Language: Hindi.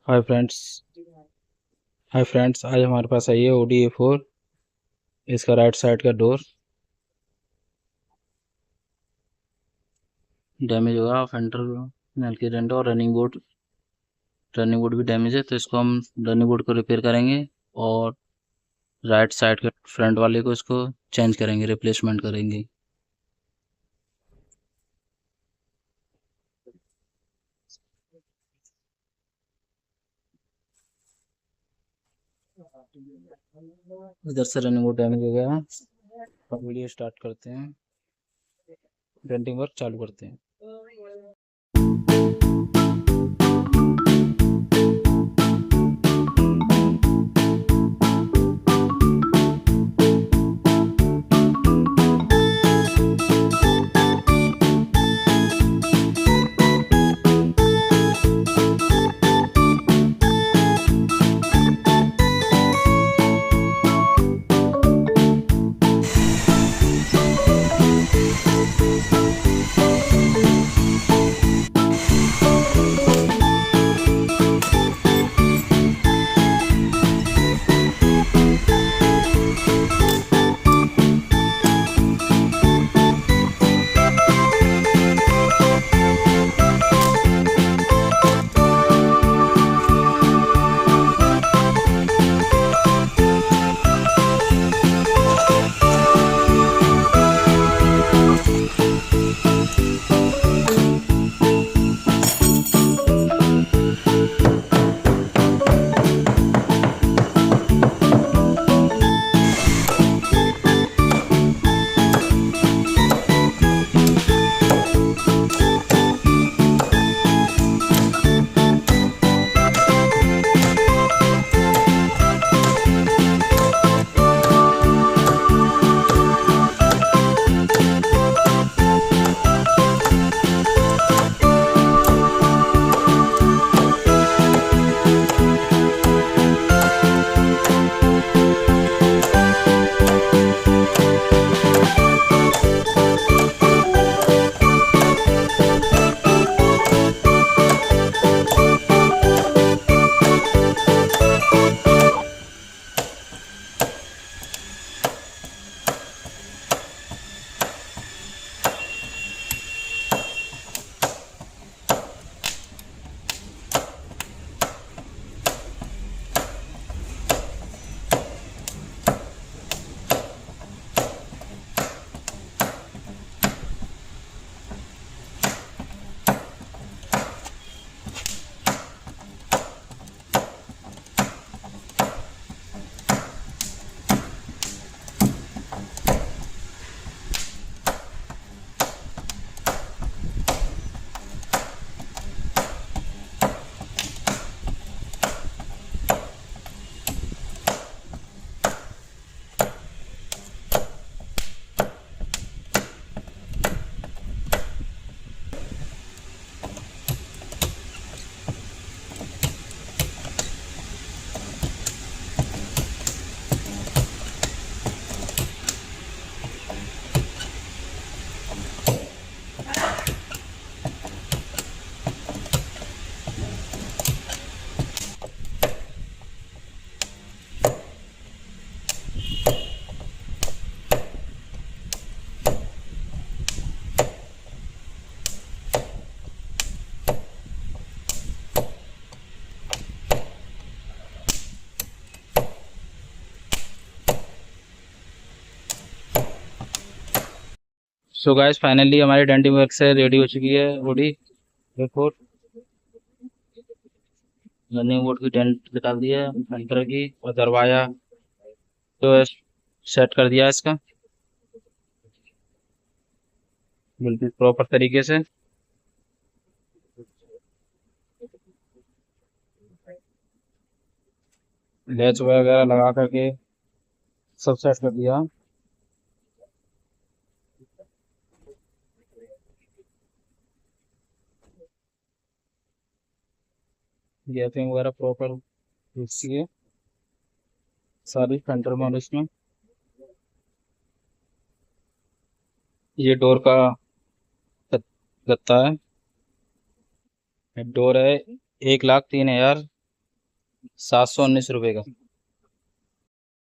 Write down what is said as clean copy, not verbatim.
Hi friends. आज हमारे पास आई है Audi A4। इसका राइट साइड का डोर डैमेज हुआ। फेंडर नल की डेंट और रनिंग बोर्ड भी डैमेज है, तो इसको हम रनिंग बोर्ड को रिपेयर करेंगे और राइट साइड के फ्रंट वाले को इसको चेंज करेंगे, रिप्लेसमेंट करेंगे। इधर से रनिंग बोर्ड डैमेज हो गया है। अब वीडियो स्टार्ट करते हैं, डेंटिंग वर्क चालू करते हैं। सो गाइस, फाइनली हमारी डेंटिंग वर्क से रेडी हो चुकी है Audi A4। रनिंग बोर्ड की डेंट निकाल दी है, फेंडर की, और दरवाजा तो सेट कर दिया है इसका बिल्कुल प्रॉपर तरीके से। लैच वगैरह लगा करके सब सेट कर दिया। गैपिंग वगैरह प्रॉपर है सारी फ्रंटर में, और इसमें ये डोर का गत्ता है। डोर है 1,03,000 719 रुपये का।